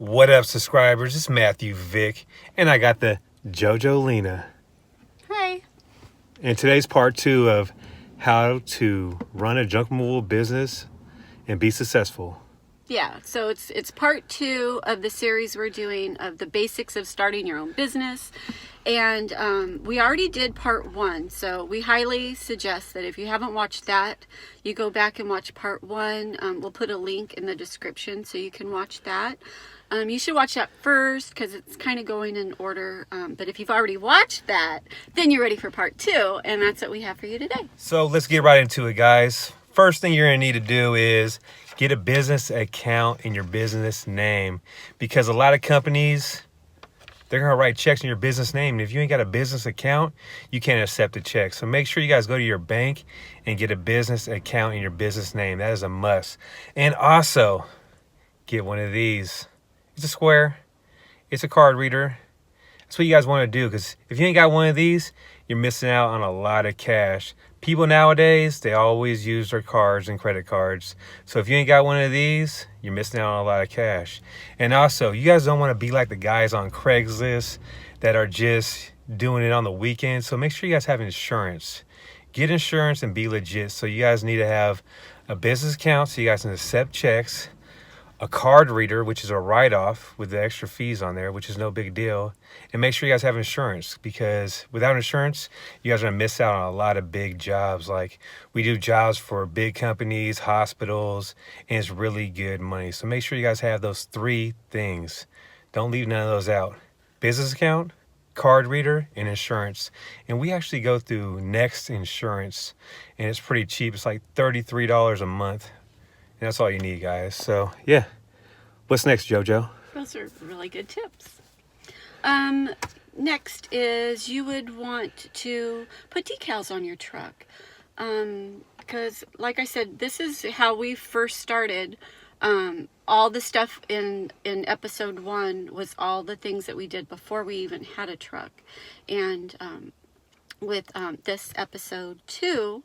What up, subscribers? It's Matthew Vick, and I got the JoJo Lena. Hi. And today's part 2 of how to run a junk removal business and be successful. Yeah, so it's part 2 of the series we're doing of the basics of starting your own business. And we already did part 1, so we highly suggest that if you haven't watched that, you go back and watch part 1. We'll put a link in the description so you can watch that. You should watch that first because it's kind of going in order. But if you've already watched that, then you're ready for part 2, and that's what we have for you today. So let's get right into it, guys. First thing you're going to need to do is get a business account in your business name, because a lot of companies, they're going to write checks in your business name. And if you ain't got a business account, you can't accept a check. So make sure you guys go to your bank and get a business account in your business name. That is a must. And also get one of these. It's a square. It's a card reader. That's what you guys want to do, because if you ain't got one of these, you're missing out on a lot of cash. People nowadays, they always use their cards and credit cards. So if you ain't got one of these, you're missing out on a lot of cash. And also, you guys don't want to be like the guys on Craigslist that are just doing it on the weekend. So make sure you guys have insurance. Get insurance and be legit. So you guys need to have a business account so you guys can accept checks, a card reader, which is a write-off with the extra fees on there, which is no big deal. And make sure you guys have insurance, because without insurance, you guys are gonna miss out on a lot of big jobs. Like, we do jobs for big companies, hospitals, and it's really good money. So make sure you guys have those 3 things. Don't leave none of those out. Business account, card reader, and insurance. And we actually go through Next Insurance, and it's pretty cheap. It's like $33 a month. And that's all you need, guys. So, yeah. What's next, JoJo? Those are really good tips. Next is you would want to put decals on your truck. Because, like I said, this is how we first started. All the stuff in episode 1 was all the things that we did before we even had a truck. And with this episode 2,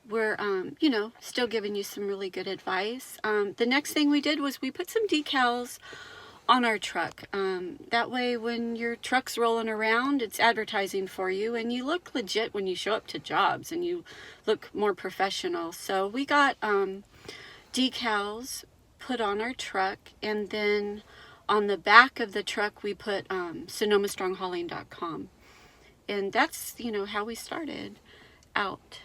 we're, still giving you some really good advice. The next thing we did was we put some decals on our truck. That way, when your truck's rolling around, it's advertising for you, and you look legit when you show up to jobs, and you look more professional. So we got decals put on our truck, and then on the back of the truck, we put SonomaStrongHauling.com. And that's, how we started out.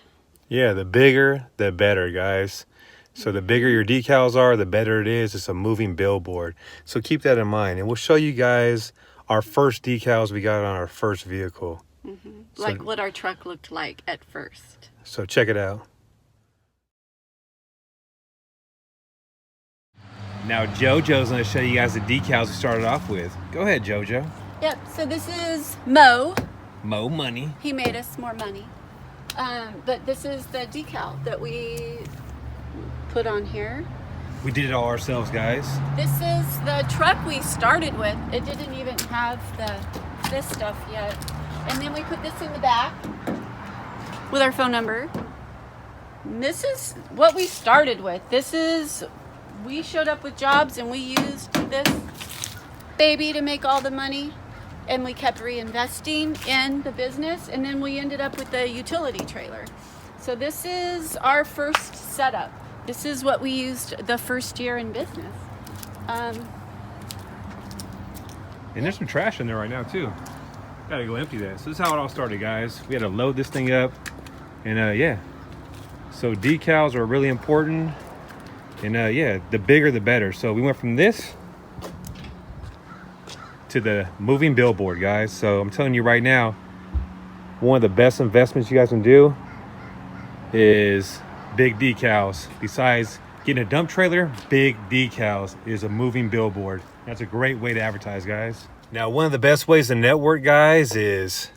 Yeah, the bigger, the better, guys. So the bigger your decals are, the better it is. It's a moving billboard. So keep that in mind. And we'll show you guys our first decals we got on our first vehicle. Mm-hmm. Like what our truck looked like at first. So check it out. Now JoJo's going to show you guys the decals we started off with. Go ahead, JoJo. Yep, so this is Mo. Mo Money. He made us more money. But this is the decal that we put on here. We did it all ourselves, guys. This is the truck we started with. It didn't even have this stuff yet. And then we put this in the back with our phone number. And this is what we started with. We showed up with jobs and we used this baby to make all the money. And we kept reinvesting in the business, and then we ended up with the utility trailer. So this is our first setup. This is what we used the first year in business. And there's some trash in there right now too. Gotta go empty that. So this is how it all started, guys. We had to load this thing up, and yeah. So decals are really important, and yeah, the bigger the better. So we went from this to the moving billboard, guys. So I'm telling you right now, one of the best investments you guys can do is big decals. Besides getting a dump trailer, big decals is a moving billboard. That's a great way to advertise, guys. Now, one of the best ways to network, guys, is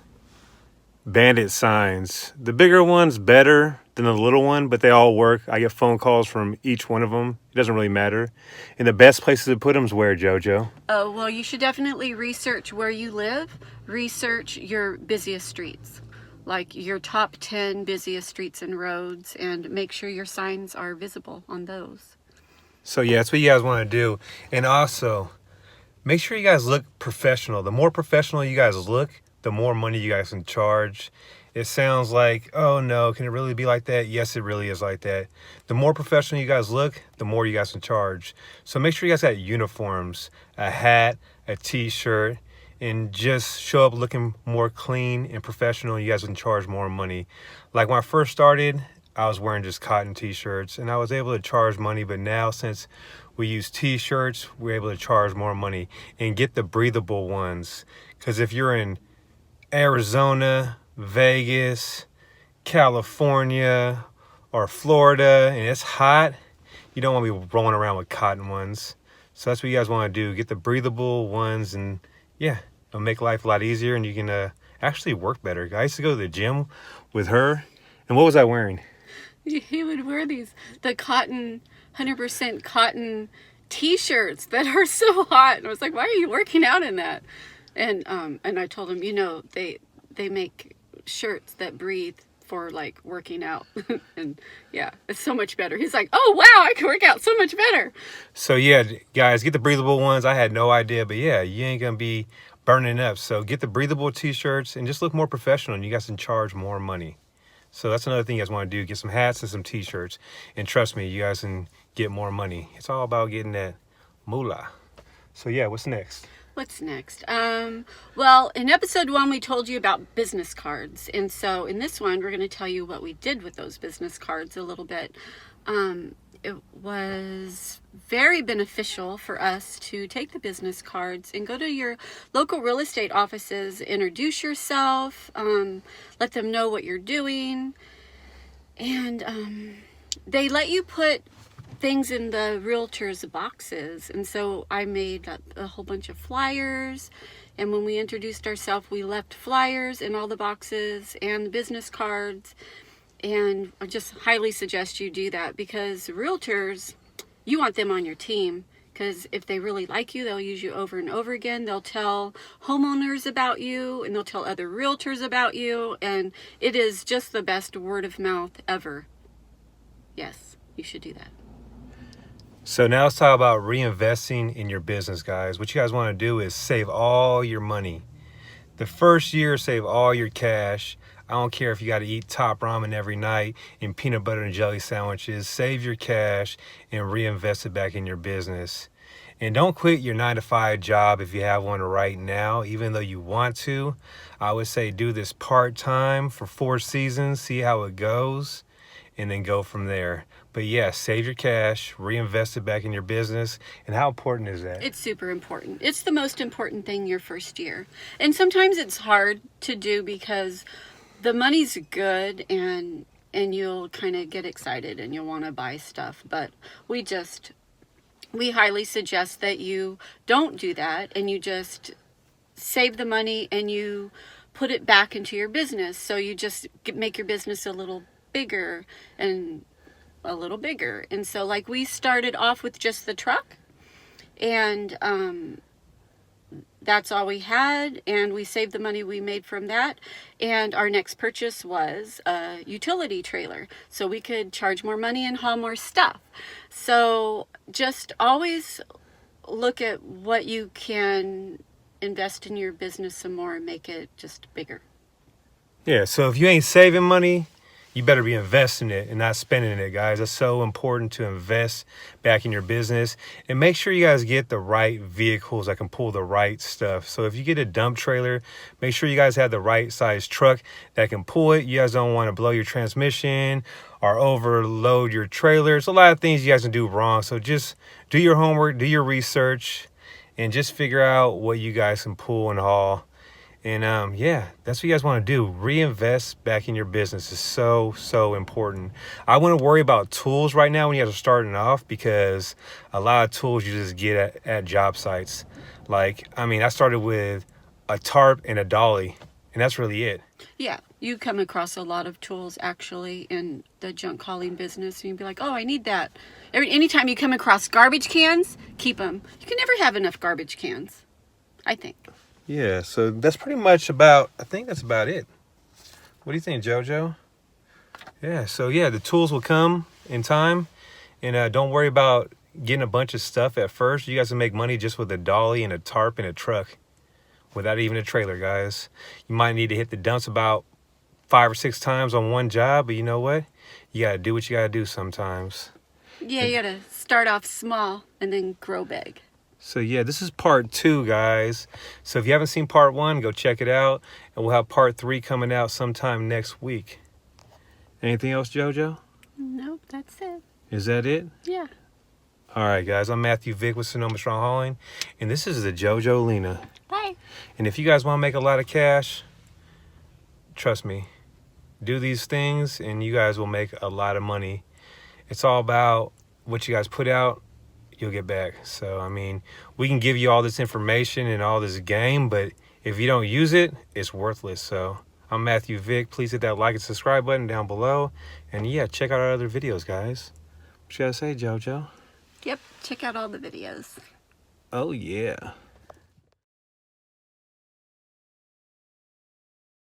Bandit signs. The bigger one's better than the little one, but they all work. I get phone calls from each one of them. It doesn't really matter. And the best places to put them is where, JoJo? Oh, well, you should definitely research where you live. Research your busiest streets, like your top 10 busiest streets and roads, and make sure your signs are visible on those. So yeah, that's what you guys want to do. And also, make sure you guys look professional. The more professional you guys look, the more money you guys can charge. It sounds like, oh no, can it really be like that? Yes, it really is like that. The more professional you guys look, the more you guys can charge. So make sure you guys got uniforms, a hat, a t-shirt, and just show up looking more clean and professional. You guys can charge more money. Like when I first started, I was wearing just cotton t-shirts and I was able to charge money, but now since we use t-shirts, we're able to charge more money and get the breathable ones. Because if you're in Arizona, Vegas, California, or Florida, and it's hot, you don't want to be rolling around with cotton ones. So that's what you guys want to do. Get the breathable ones, and yeah, it'll make life a lot easier, and you can actually work better. I used to go to the gym with her, and what was I wearing? He would wear the cotton, 100% cotton t-shirts that are so hot. And I was like, why are you working out in that? And I told him, they make shirts that breathe for like working out. And yeah, it's so much better. He's like, oh wow, I can work out so much better. So yeah, guys, get the breathable ones. I had no idea, but yeah, you ain't gonna be burning up. So get the breathable t-shirts and just look more professional, and you guys can charge more money. So that's another thing you guys want to do. Get some hats and some t-shirts. And trust me, you guys can get more money. It's all about getting that moolah. So yeah, what's next? What's next? Well, in episode 1, we told you about business cards. And so in this one, we're going to tell you what we did with those business cards a little bit. It was very beneficial for us to take the business cards and go to your local real estate offices, introduce yourself, let them know what you're doing. And they let you put things in the realtors' boxes. And so I made a whole bunch of flyers. And when we introduced ourselves, we left flyers in all the boxes and the business cards. And I just highly suggest you do that, because realtors, you want them on your team, because if they really like you, they'll use you over and over again. They'll tell homeowners about you, and they'll tell other realtors about you, and it is just the best word of mouth ever. Yes, you should do that. So now let's talk about reinvesting in your business, guys. What you guys want to do is save all your money. The first year, save all your cash. I don't care if you got to eat top ramen every night and peanut butter and jelly sandwiches. Save your cash and reinvest it back in your business. And don't quit your 9-to-5 job if you have one right now, even though you want to. I would say do this part-time for 4 seasons, see how it goes, and then go from there. But yeah, save your cash, reinvest it back in your business. And how important is that? It's super important. It's the most important thing your first year. And sometimes it's hard to do because the money's good and you'll kind of get excited and you'll want to buy stuff. But we highly suggest that you don't do that, and you just save the money and you put it back into your business. So you just make your business a little bigger and a little bigger. And so like we started off with just the truck, and that's all we had, and we saved the money we made from that. And our next purchase was a utility trailer, so we could charge more money and haul more stuff. So just always look at what you can invest in your business some more and make it just bigger. Yeah, so if you ain't saving money, you better be investing it and not spending it, guys. It's so important to invest back in your business, and make sure you guys get the right vehicles that can pull the right stuff. So if you get a dump trailer, make sure you guys have the right size truck that can pull it. You guys don't want to blow your transmission or overload your trailer. It's a lot of things you guys can do wrong. So just do your homework, do your research, and just figure out what you guys can pull and haul. And yeah, that's what you guys want to do. Reinvest back in your business is so important. I wouldn't worry about tools right now when you guys are starting off, because a lot of tools you just get at job sites. Like, I mean, I started with a tarp and a dolly, and that's really it. Yeah, you come across a lot of tools actually in the junk hauling business, and you'd be like, "Oh, I need that." Anytime you come across garbage cans, keep them. You can never have enough garbage cans, I think. Yeah, so that's pretty much about, I think that's about it. What do you think, JoJo? Yeah, so yeah, the tools will come in time, and don't worry about getting a bunch of stuff at first. You guys can make money just with a dolly and a tarp and a truck without even a trailer, guys. You might need to hit the dumps about 5 or 6 times on one job, but you know what? You gotta do what you gotta do sometimes. Yeah, you gotta start off small and then grow big. So yeah, this is part 2, guys. So if you haven't seen part 1, go check it out, and we'll have part 3 coming out sometime next week. Anything else, JoJo? Nope, that's it. Is that it? Yeah. All right, guys. I'm Matthew Vick with Sonoma Strong Hauling, and this is the JoJo Lena. Bye. And if you guys want to make a lot of cash, trust me, do these things, and you guys will make a lot of money. It's all about what you guys put out, you'll get back. So, I mean, we can give you all this information and all this game, but if you don't use it, it's worthless. So, I'm Matthew Vick. Please hit that like and subscribe button down below. And yeah, check out our other videos, guys. What you gotta say, JoJo? Yep, check out all the videos. Oh, yeah.